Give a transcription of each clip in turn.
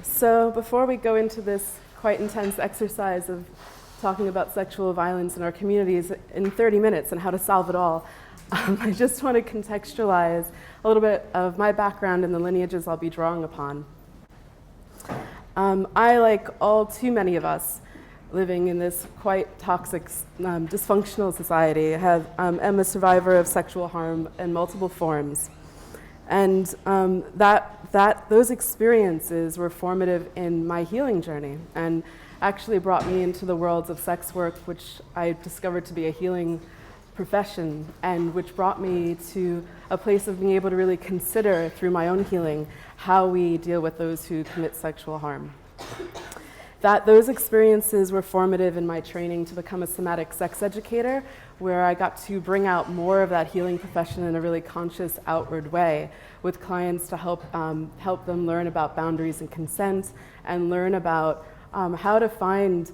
So before we go into this quite intense exercise of talking about sexual violence in our communities in 30 minutes and how to solve it all, I just want to contextualize a little bit of my background and the lineages I'll be drawing upon. I, like all too many of us living in this quite toxic, dysfunctional society, am a survivor of sexual harm in multiple forms. And those experiences were formative in my healing journey and actually brought me into the worlds of sex work, which I discovered to be a healing profession, and which brought me to a place of being able to really consider through my own healing how we deal with those who commit sexual harm. Those experiences were formative in my training to become a somatic sex educator, where I got to bring out more of that healing profession in a really conscious, outward way with clients to help them learn about boundaries and consent and learn about how to find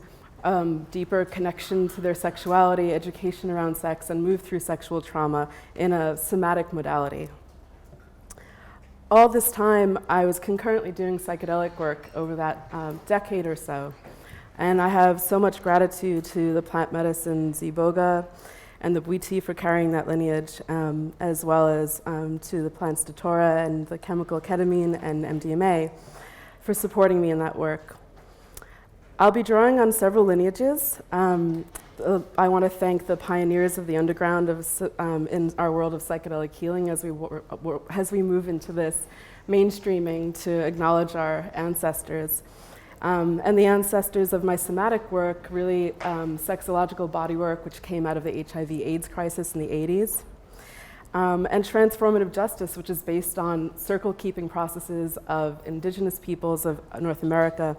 deeper connection to their sexuality, education around sex, and move through sexual trauma in a somatic modality. All this time, I was concurrently doing psychedelic work over that decade or so. And I have so much gratitude to the plant medicines Iboga and the Bwiti for carrying that lineage, as well as to the plants Datura and the chemical ketamine and MDMA for supporting me in that work. I'll be drawing on several lineages. I want to thank the pioneers of the underground in our world of psychedelic healing as we move into this mainstreaming to acknowledge our ancestors. And the ancestors of my somatic work, really sexological body work, which came out of the HIV/AIDS crisis in the 80s. And transformative justice, which is based on circle-keeping processes of indigenous peoples of North America,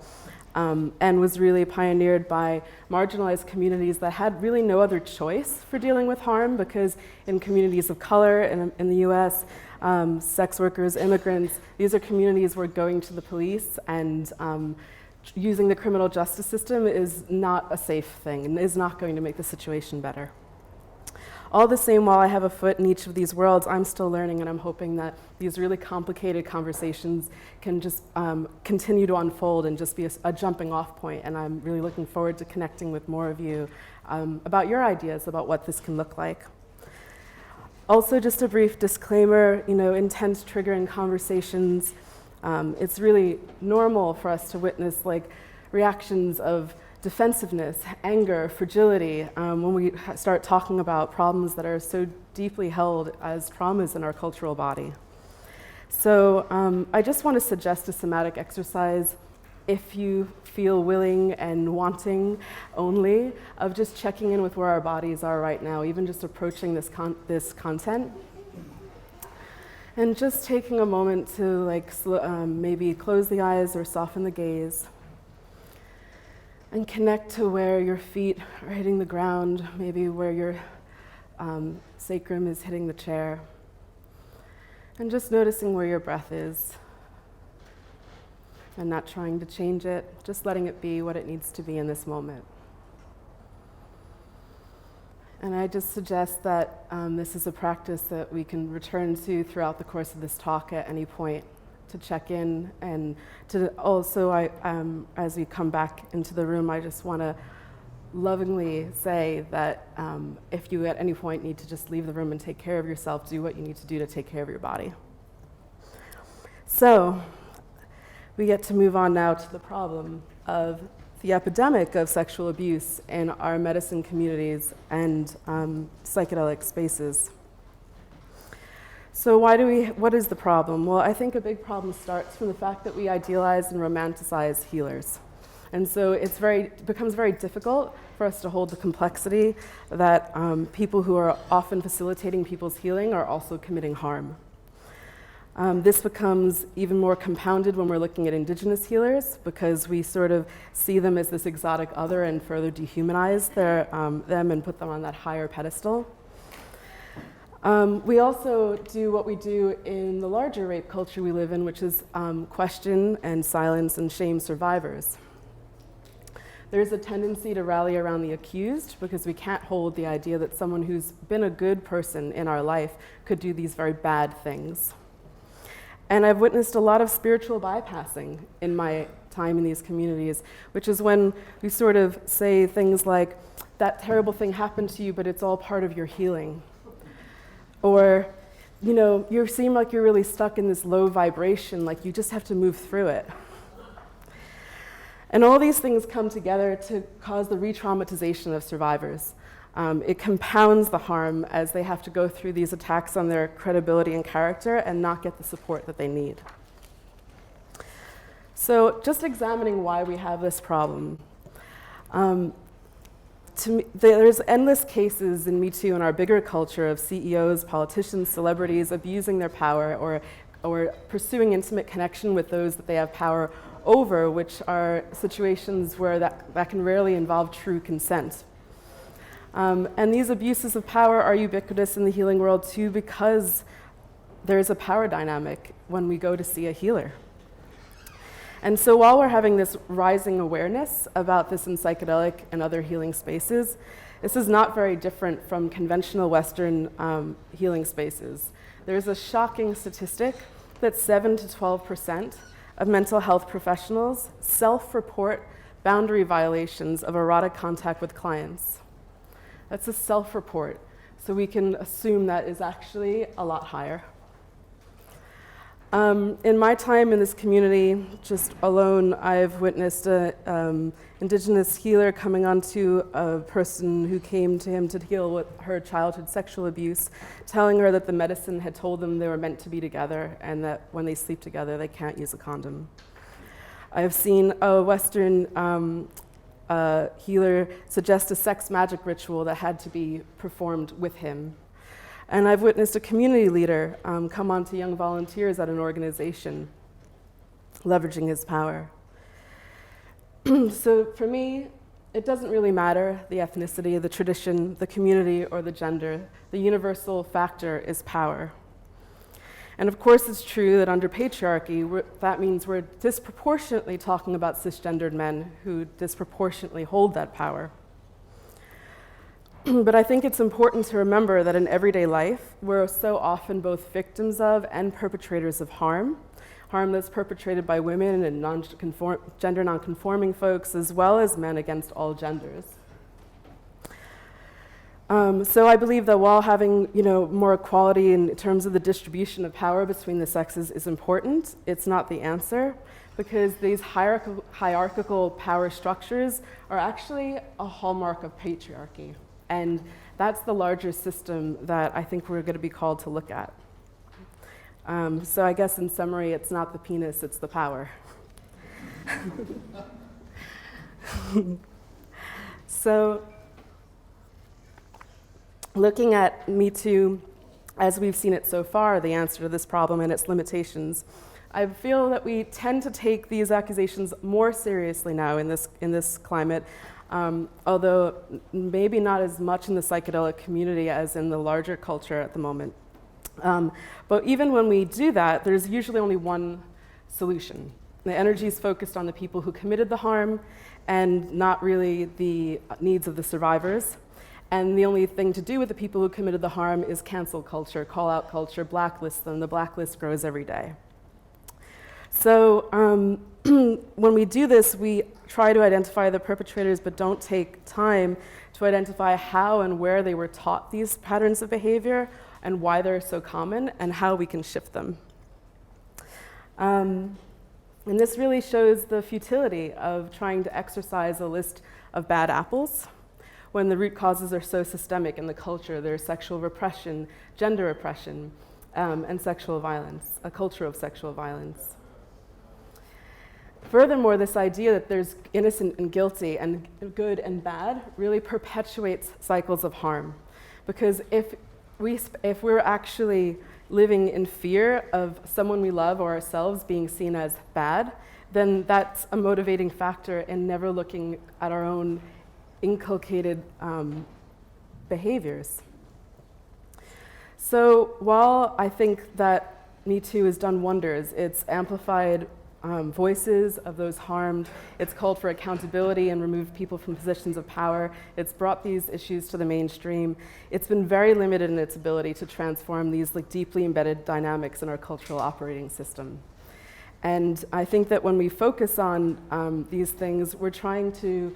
and was really pioneered by marginalized communities that had really no other choice for dealing with harm, because in communities of color in the US, sex workers, immigrants, these are communities where going to the police and using the criminal justice system is not a safe thing and is not going to make the situation better. All the same, while I have a foot in each of these worlds, I'm still learning, and I'm hoping that these really complicated conversations can just continue to unfold and just be a jumping off point. And I'm really looking forward to connecting with more of you about your ideas about what this can look like. Also, just a brief disclaimer, intense triggering conversations. It's really normal for us to witness reactions of defensiveness, anger, fragility, when we start talking about problems that are so deeply held as traumas in our cultural body. So I just want to suggest a somatic exercise, if you feel willing and wanting only, of just checking in with where our bodies are right now, even just approaching this content. And just taking a moment to maybe close the eyes or soften the gaze. And connect to where your feet are hitting the ground, maybe where your sacrum is hitting the chair. And just noticing where your breath is. And not trying to change it, just letting it be what it needs to be in this moment. And I just suggest that this is a practice that we can return to throughout the course of this talk at any point, to check in, and to also, as we come back into the room, I just want to lovingly say that if you at any point need to just leave the room and take care of yourself, do what you need to do to take care of your body. So we get to move on now to the problem of the epidemic of sexual abuse in our medicine communities and psychedelic spaces. So what is the problem? Well, I think a big problem starts from the fact that we idealize and romanticize healers. And so it becomes very difficult for us to hold the complexity that people who are often facilitating people's healing are also committing harm. This becomes even more compounded when we're looking at indigenous healers, because we sort of see them as this exotic other and further dehumanize them and put them on that higher pedestal. We also do what we do in the larger rape culture we live in, which is question and silence and shame survivors. There's a tendency to rally around the accused, because we can't hold the idea that someone who's been a good person in our life could do these very bad things. And I've witnessed a lot of spiritual bypassing in my time in these communities, which is when we sort of say things like, that terrible thing happened to you, but it's all part of your healing. Or, you know, you seem like you're really stuck in this low vibration, like you just have to move through it. And all these things come together to cause the re-traumatization of survivors. It compounds the harm as they have to go through these attacks on their credibility and character and not get the support that they need. So just examining why we have this problem. There's endless cases in Me Too in our bigger culture of CEOs, politicians, celebrities abusing their power or pursuing intimate connection with those that they have power over, which are situations where that can rarely involve true consent. And these abuses of power are ubiquitous in the healing world too, because there's a power dynamic when we go to see a healer. And so while we're having this rising awareness about this in psychedelic and other healing spaces, this is not very different from conventional Western healing spaces. There's a shocking statistic that 7 to 12% of mental health professionals self-report boundary violations of erotic contact with clients. That's a self-report, so we can assume that is actually a lot higher. In my time in this community, just alone, I've witnessed an indigenous healer coming onto a person who came to him to heal with her childhood sexual abuse, telling her that the medicine had told them they were meant to be together and that when they sleep together, they can't use a condom. I've seen a Western healer suggest a sex magic ritual that had to be performed with him. And I've witnessed a community leader come on to young volunteers at an organization, leveraging his power. So for me, it doesn't really matter the ethnicity, the tradition, the community, or the gender. The universal factor is power. And of course, it's true that under patriarchy, that means we're disproportionately talking about cisgendered men who disproportionately hold that power. But I think it's important to remember that in everyday life, we're so often both victims of and perpetrators of harm that's perpetrated by women and gender nonconforming folks, as well as men against all genders. So I believe that while having more equality in terms of the distribution of power between the sexes is important, it's not the answer, because these hierarchical power structures are actually a hallmark of patriarchy. And that's the larger system that I think we're going to be called to look at. So I guess in summary, it's not the penis, it's the power. So looking at Me Too, as we've seen it so far, the answer to this problem and its limitations, I feel that we tend to take these accusations more seriously now in this climate, although maybe not as much in the psychedelic community as in the larger culture at the moment. But even when we do that, there's usually only one solution. The energy is focused on the people who committed the harm and not really the needs of the survivors. And the only thing to do with the people who committed the harm is cancel culture, call out culture, blacklist them. The blacklist grows every day. So when we do this, we try to identify the perpetrators, but don't take time to identify how and where they were taught these patterns of behavior and why they're so common and how we can shift them. And this really shows the futility of trying to exercise a list of bad apples when the root causes are so systemic in the culture. There's sexual repression, gender oppression, and sexual violence, a culture of sexual violence. Furthermore, this idea that there's innocent and guilty and good and bad really perpetuates cycles of harm. Because if we're actually living in fear of someone we love or ourselves being seen as bad, then that's a motivating factor in never looking at our own inculcated behaviors. So while I think that Me Too has done wonders, it's amplified voices of those harmed. It's called for accountability and removed people from positions of power. It's brought these issues to the mainstream. It's been very limited in its ability to transform these deeply embedded dynamics in our cultural operating system. And I think that when we focus on these things, we're trying to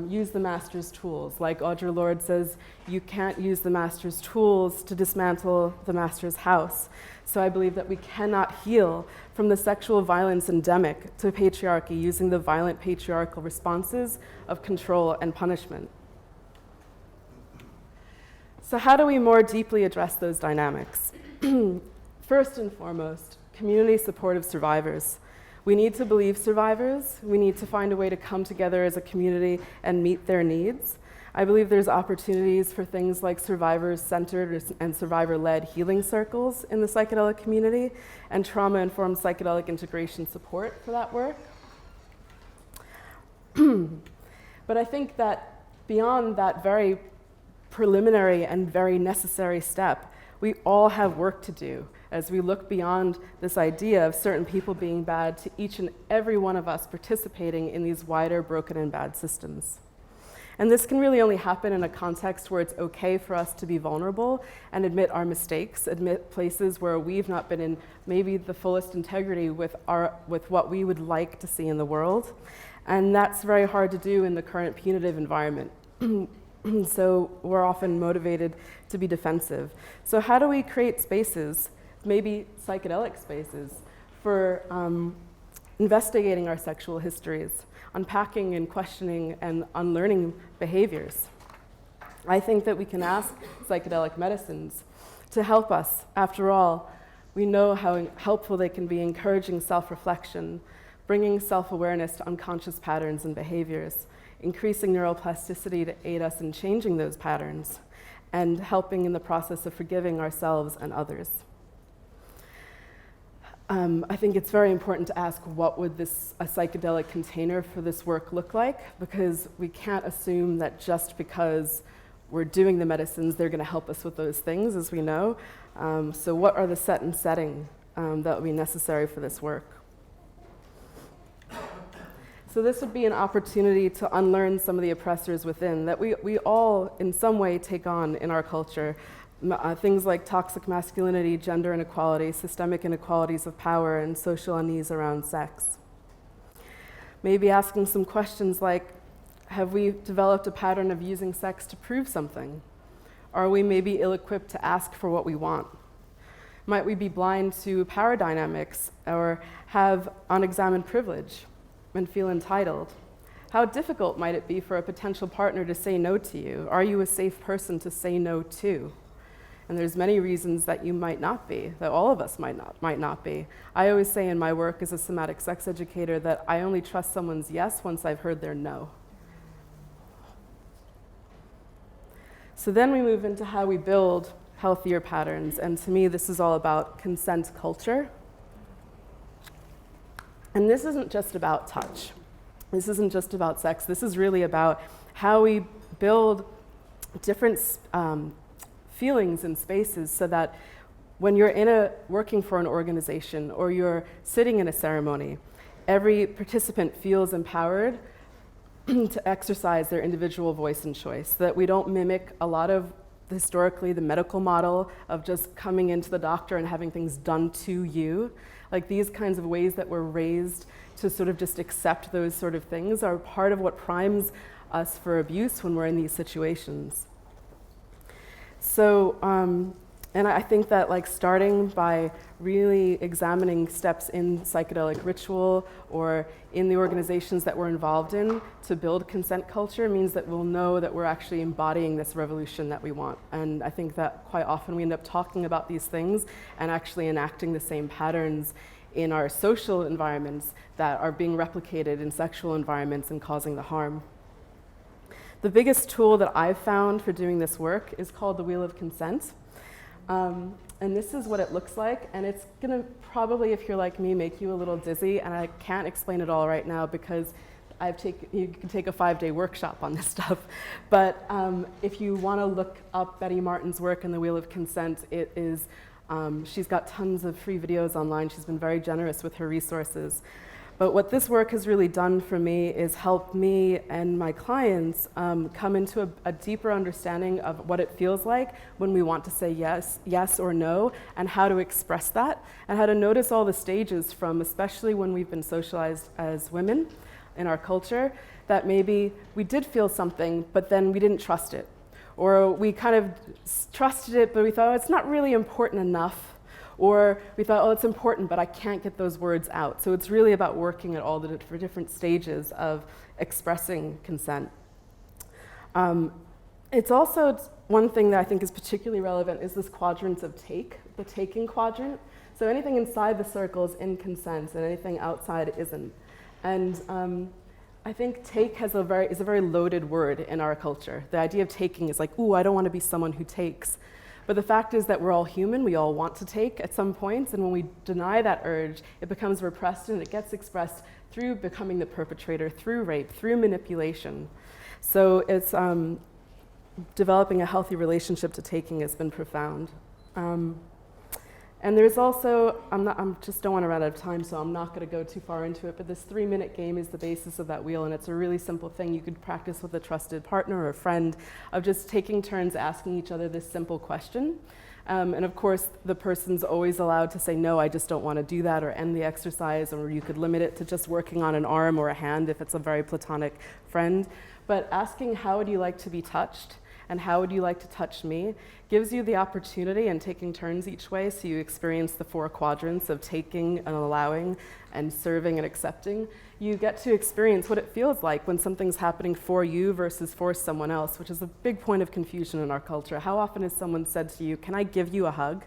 use the master's tools. Like Audre Lorde says, you can't use the master's tools to dismantle the master's house. So I believe that we cannot heal from the sexual violence endemic to patriarchy using the violent patriarchal responses of control and punishment. So how do we more deeply address those dynamics? First and foremost, community support of survivors. We need to believe survivors. We need to find a way to come together as a community and meet their needs. I believe there's opportunities for things like survivor-centered and survivor-led healing circles in the psychedelic community and trauma-informed psychedelic integration support for that work. But I think that beyond that very preliminary and very necessary step, we all have work to do as we look beyond this idea of certain people being bad to each and every one of us participating in these wider broken and bad systems. And this can really only happen in a context where it's okay for us to be vulnerable and admit our mistakes, admit places where we've not been in maybe the fullest integrity with what we would like to see in the world. And that's very hard to do in the current punitive environment. So we're often motivated to be defensive. So how do we create spaces, maybe psychedelic spaces, for investigating our sexual histories, unpacking and questioning and unlearning behaviors? I think that we can ask psychedelic medicines to help us. After all, we know how helpful they can be encouraging self-reflection, bringing self-awareness to unconscious patterns and behaviors, increasing neuroplasticity to aid us in changing those patterns, and helping in the process of forgiving ourselves and others. I think it's very important to ask what would a psychedelic container for this work look like, because we can't assume that just because we're doing the medicines, they're going to help us with those things, as we know. So what are the set and setting that would be necessary for this work? So this would be an opportunity to unlearn some of the oppressors within that we all in some way take on in our culture. Things like toxic masculinity, gender inequality, systemic inequalities of power, and social unease around sex. Maybe asking some questions like, have we developed a pattern of using sex to prove something? Are we maybe ill-equipped to ask for what we want? Might we be blind to power dynamics or have unexamined privilege and feel entitled? How difficult might it be for a potential partner to say no to you? Are you a safe person to say no to? And there's many reasons that you might not be, that all of us might not be. I always say in my work as a somatic sex educator that I only trust someone's yes once I've heard their no. So then we move into how we build healthier patterns, and to me this is all about consent culture. And this isn't just about touch. This isn't just about sex. This is really about how we build different feelings and spaces so that when you're working for an organization or you're sitting in a ceremony, every participant feels empowered to exercise their individual voice and choice, so that we don't mimic a lot of historically the medical model of just coming into the doctor and having things done to you. Like these kinds of ways that we're raised to sort of just accept those sort of things are part of what primes us for abuse when we're in these situations. So, and I think that like starting by really examining steps in psychedelic ritual or in the organizations that we're involved in to build consent culture means that we'll know that we're actually embodying this revolution that we want. And I think that quite often we end up talking about these things and actually enacting the same patterns in our social environments that are being replicated in sexual environments and causing the harm. The biggest tool that I've found for doing this work is called the Wheel of Consent. And this is what it looks like, and it's gonna probably, if you're like me, make you a little dizzy, and I can't explain it all right now because you can take a 5-day workshop on this stuff. But if you wanna look up Betty Martin's work in the Wheel of Consent, it is, she's got tons of free videos online. She's been very generous with her resources. But what this work has really done for me is help me and my clients come into a deeper understanding of what it feels like when we want to say yes, yes or no, and how to express that, and how to notice all the stages from, especially when we've been socialized as women in our culture, that maybe we did feel something, but then we didn't trust it. Or we kind of trusted it, but we thought, oh, it's not really important enough. Or we thought, oh, it's important, but I can't get those words out. So it's really about working at all the different stages of expressing consent. It's also one thing that I think is particularly relevant is this quadrant of take, the taking quadrant. So anything inside the circle is in consent, and anything outside isn't. And I think take is a very loaded word in our culture. The idea of taking is like, ooh, I don't want to be someone who takes. But the fact is that we're all human, we all want to take at some points, and when we deny that urge, it becomes repressed and it gets expressed through becoming the perpetrator, through rape, through manipulation. So it's developing a healthy relationship to taking has been profound. And there's also, I just don't want to run out of time, so I'm not going to go too far into it, but this 3-minute game is the basis of that wheel, and it's a really simple thing you could practice with a trusted partner or a friend of just taking turns asking each other this simple question. And of course, the person's always allowed to say, no, I just don't want to do that, or end the exercise, or you could limit it to just working on an arm or a hand if it's a very platonic friend. But asking, how would you like to be touched? And how would you like to touch me, gives you the opportunity, and taking turns each way, so you experience the 4 quadrants of taking and allowing and serving and accepting. You get to experience what it feels like when something's happening for you versus for someone else, which is a big point of confusion in our culture. How often has someone said to you, can I give you a hug?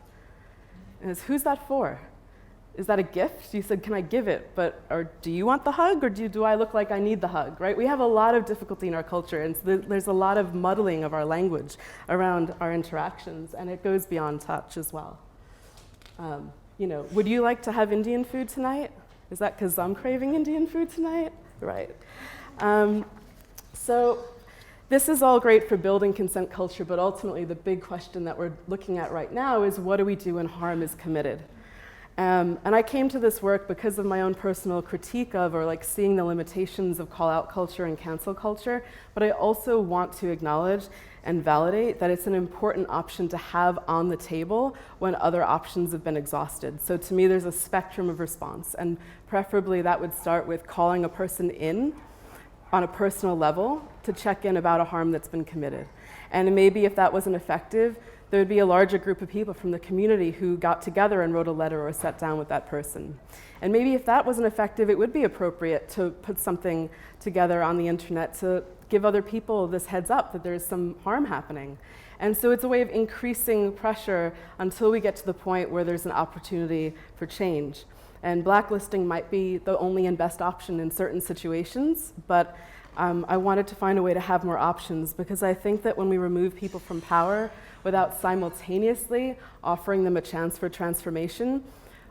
And it's, who's that for? Is that a gift? You said, can I give it? Or do you want the hug, or do I look like I need the hug, right? We have a lot of difficulty in our culture, and so there's a lot of muddling of our language around our interactions, and it goes beyond touch as well. Would you like to have Indian food tonight? Is that because I'm craving Indian food tonight? Right. So this is all great for building consent culture, but ultimately the big question that we're looking at right now is, what do we do when harm is committed? And I came to this work because of my own personal critique of, or like seeing the limitations of call-out culture and cancel culture, but I also want to acknowledge and validate that it's an important option to have on the table when other options have been exhausted. So to me, there's a spectrum of response, and preferably that would start with calling a person in on a personal level to check in about a harm that's been committed. And maybe if that wasn't effective, there would be a larger group of people from the community who got together and wrote a letter or sat down with that person. And maybe if that wasn't effective, it would be appropriate to put something together on the internet to give other people this heads up that there's some harm happening. And so it's a way of increasing pressure until we get to the point where there's an opportunity for change. And blacklisting might be the only and best option in certain situations, but I wanted to find a way to have more options, because I think that when we remove people from power without simultaneously offering them a chance for transformation,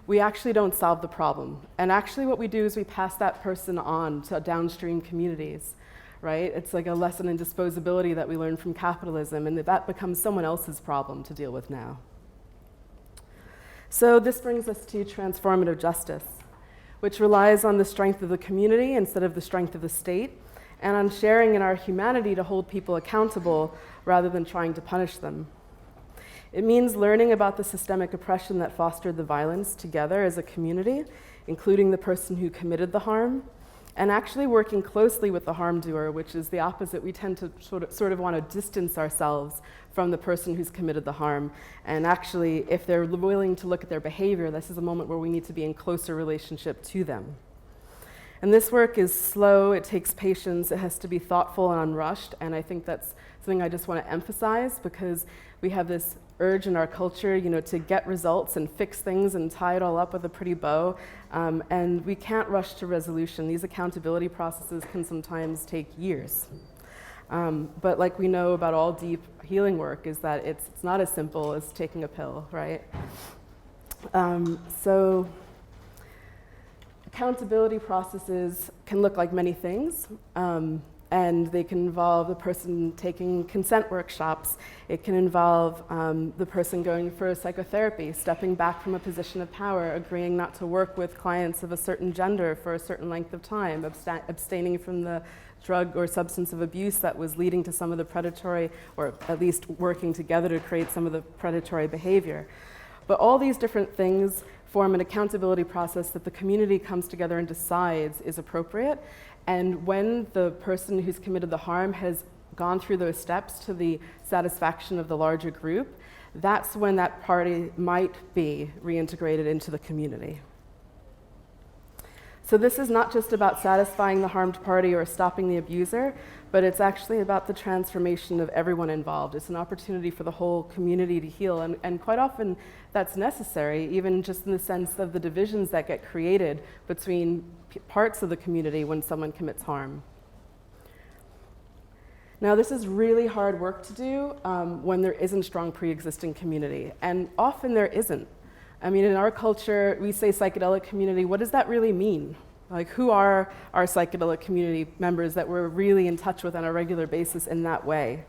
we actually don't solve the problem. And actually what we do is we pass that person on to downstream communities, right? It's like a lesson in disposability that we learn from capitalism, and that becomes someone else's problem to deal with now. So this brings us to transformative justice, which relies on the strength of the community instead of the strength of the state, and on sharing in our humanity to hold people accountable rather than trying to punish them. It means learning about the systemic oppression that fostered the violence together as a community, including the person who committed the harm, and actually working closely with the harm doer, which is the opposite. We tend to sort of want to distance ourselves from the person who's committed the harm. And actually, if they're willing to look at their behavior, this is a moment where we need to be in closer relationship to them. And this work is slow, it takes patience, it has to be thoughtful and unrushed, and I think that's something I just want to emphasize, because we have this urge in our culture, to get results and fix things and tie it all up with a pretty bow, and we can't rush to resolution. These accountability processes can sometimes take years. But like we know about all deep healing work, is that it's not as simple as taking a pill, right? So accountability processes can look like many things. And they can involve the person taking consent workshops. It can involve the person going for psychotherapy, stepping back from a position of power, agreeing not to work with clients of a certain gender for a certain length of time, abstaining from the drug or substance of abuse that was leading to some of the predatory, or at least working together to create some of the predatory behavior. But all these different things form an accountability process that the community comes together and decides is appropriate. And when the person who's committed the harm has gone through those steps to the satisfaction of the larger group, that's when that party might be reintegrated into the community. So this is not just about satisfying the harmed party or stopping the abuser, but it's actually about the transformation of everyone involved. It's an opportunity for the whole community to heal, and quite often that's necessary, even just in the sense of the divisions that get created between parts of the community when someone commits harm. Now, this is really hard work to do when there isn't strong pre-existing community, and often there isn't. I mean, in our culture, we say psychedelic community. What does that really mean? Like, who are our psychedelic community members that we're really in touch with on a regular basis in that way?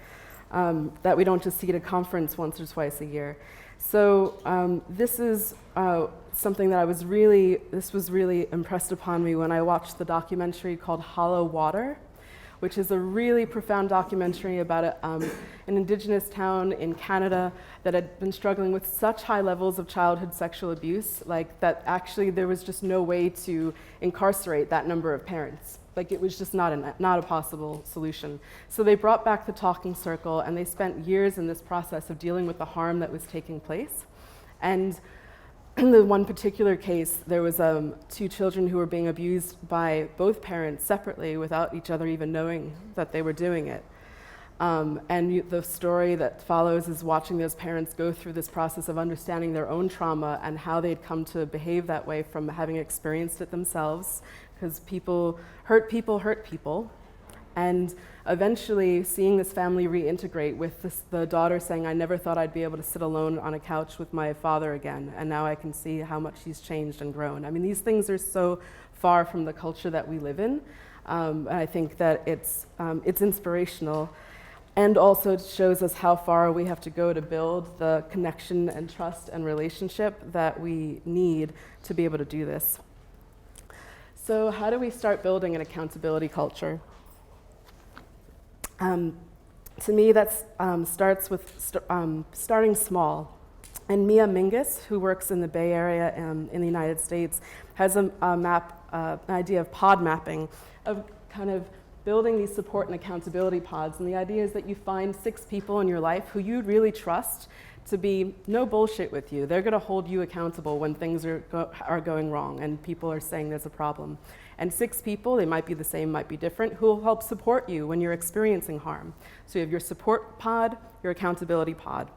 That we don't just see at a conference once or twice a year. So this is something that was really impressed upon me when I watched the documentary called Hollow Water, which is a really profound documentary about an indigenous town in Canada that had been struggling with such high levels of childhood sexual abuse, like that actually there was just no way to incarcerate that number of parents. Like, it was just not a possible solution. So they brought back the talking circle, and they spent years in this process of dealing with the harm that was taking place. And in the one particular case, there was 2 children who were being abused by both parents separately without each other even knowing that they were doing it. And the story that follows is watching those parents go through this process of understanding their own trauma and how they'd come to behave that way from having experienced it themselves, because people hurt people. And eventually seeing this family reintegrate with the daughter saying, I never thought I'd be able to sit alone on a couch with my father again, and now I can see how much he's changed and grown. I mean, these things are so far from the culture that we live in. And I think that it's inspirational, and also it shows us how far we have to go to build the connection and trust and relationship that we need to be able to do this. So how do we start building an accountability culture? To me, that starts with starting small. And Mia Mingus, who works in the Bay Area in the United States, has an idea of pod mapping, of kind of building these support and accountability pods. And the idea is that you find 6 people in your life who you really trust to be no bullshit with you. They're going to hold you accountable when things are going wrong and people are saying there's a problem. And 6 people, they might be the same, might be different, who will help support you when you're experiencing harm. So you have your support pod, your accountability pod.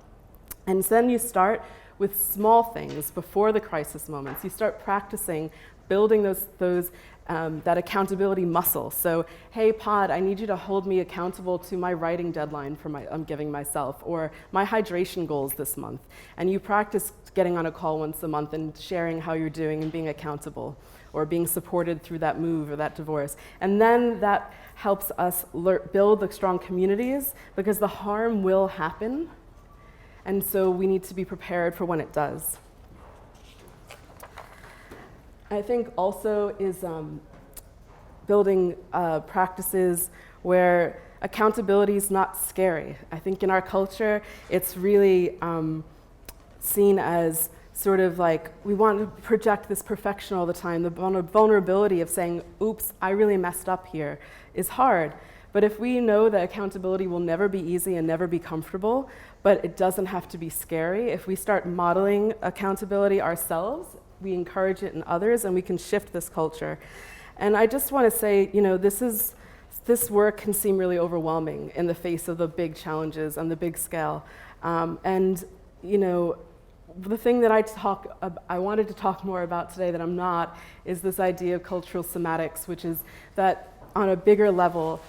And then you start with small things before the crisis moments. You start practicing building that accountability muscle. So, hey pod, I need you to hold me accountable to my writing deadline I'm giving myself, or my hydration goals this month. And you practice getting on a call once a month and sharing how you're doing and being accountable, or being supported through that move or that divorce. And then that helps us build the strong communities, because the harm will happen. And so we need to be prepared for when it does. I think also is building practices where accountability is not scary. I think in our culture, it's really seen as sort of like, we want to project this perfection all the time. The vulnerability of saying, oops, I really messed up here is hard. But if we know that accountability will never be easy and never be comfortable, but it doesn't have to be scary, if we start modeling accountability ourselves, we encourage it in others, and we can shift this culture. And I just want to say, this work can seem really overwhelming in the face of the big challenges and the big scale. The thing that I wanted to talk more about today that I'm not, is this idea of cultural somatics, which is that on a bigger level,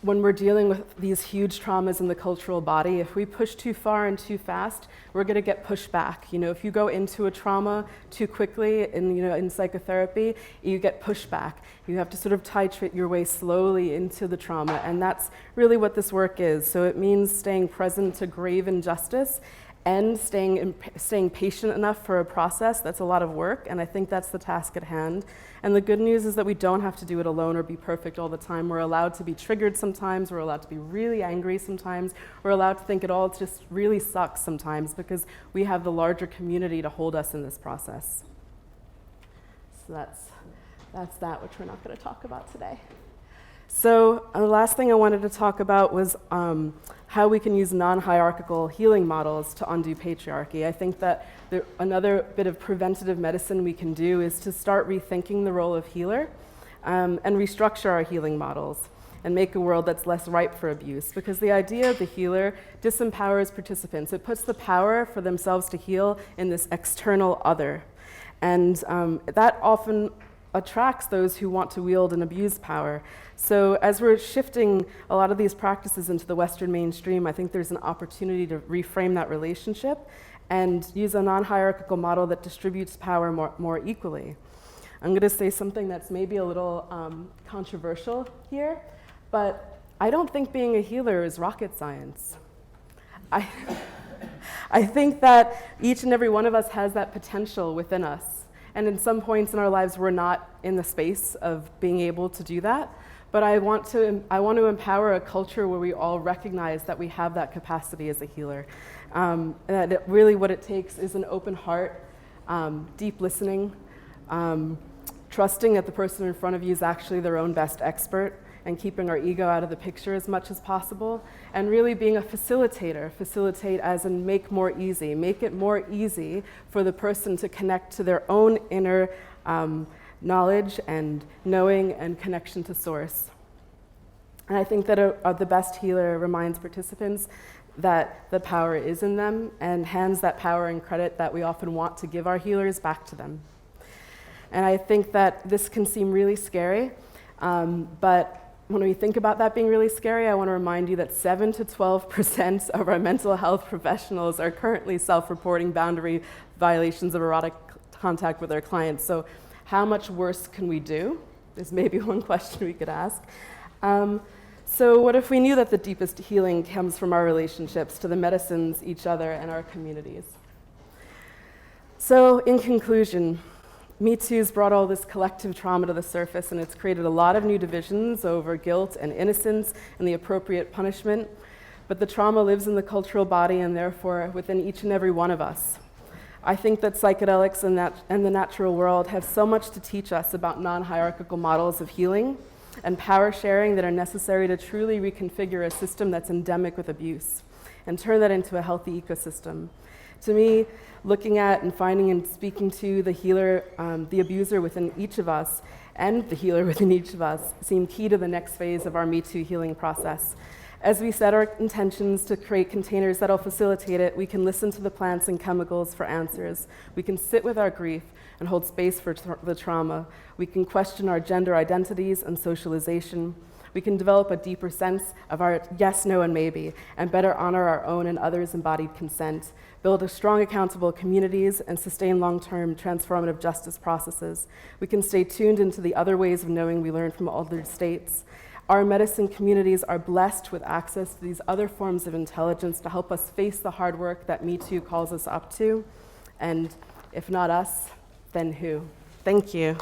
when we're dealing with these huge traumas in the cultural body, if we push too far and too fast, we're going to get pushed back. If you go into a trauma too quickly in psychotherapy, you get pushed back. You have to sort of titrate your way slowly into the trauma, and that's really what this work is. So it means staying present to grave injustice and staying patient enough for a process. That's a lot of work, and I think that's the task at hand. And the good news is that we don't have to do it alone or be perfect all the time. We're allowed to be triggered sometimes, we're allowed to be really angry sometimes, we're allowed to think it all just really sucks sometimes, because we have the larger community to hold us in this process. So that's that, which we're not going to talk about today. So the last thing I wanted to talk about was how we can use non-hierarchical healing models to undo patriarchy. I think that another bit of preventative medicine we can do is to start rethinking the role of healer and restructure our healing models and make a world that's less ripe for abuse. Because the idea of the healer disempowers participants. It puts the power for themselves to heal in this external other. And that often attracts those who want to wield and abuse power. So as we're shifting a lot of these practices into the Western mainstream, I think there's an opportunity to reframe that relationship and use a non-hierarchical model that distributes power more equally. I'm going to say something that's maybe a little controversial here, but I don't think being a healer is rocket science. I think that each and every one of us has that potential within us. And in some points in our lives, we're not in the space of being able to do that. But I want to empower a culture where we all recognize that we have that capacity as a healer. And that really what it takes is an open heart, deep listening, trusting that the person in front of you is actually their own best expert, and keeping our ego out of the picture as much as possible, and really being a facilitator. Facilitate as in make more easy. Make it more easy for the person to connect to their own inner knowledge and knowing and connection to source. And I think that the best healer reminds participants that the power is in them and hands that power and credit that we often want to give our healers back to them. And I think that this can seem really scary, but when we think about that being really scary, I want to remind you that 7 to 12% of our mental health professionals are currently self-reporting boundary violations of erotic contact with their clients. So how much worse can we do is maybe one question we could ask. So what if we knew that the deepest healing comes from our relationships to the medicines, each other, and our communities? So in conclusion, Me Too's brought all this collective trauma to the surface, and it's created a lot of new divisions over guilt and innocence and the appropriate punishment. But the trauma lives in the cultural body and therefore within each and every one of us. I think that psychedelics and the natural world have so much to teach us about non-hierarchical models of healing and power sharing that are necessary to truly reconfigure a system that's endemic with abuse and turn that into a healthy ecosystem. To me, looking at and finding and speaking to the healer, the abuser within each of us, and the healer within each of us seem key to the next phase of our Me Too healing process. As we set our intentions to create containers that'll facilitate it, we can listen to the plants and chemicals for answers. We can sit with our grief and hold space for the trauma. We can question our gender identities and socialization. We can develop a deeper sense of our yes, no, and maybe, and better honor our own and others' embodied consent, build strong, accountable communities, and sustain long-term transformative justice processes. We can stay tuned into the other ways of knowing we learn from altered states. Our medicine communities are blessed with access to these other forms of intelligence to help us face the hard work that Me Too calls us up to. And if not us, then who? Thank you.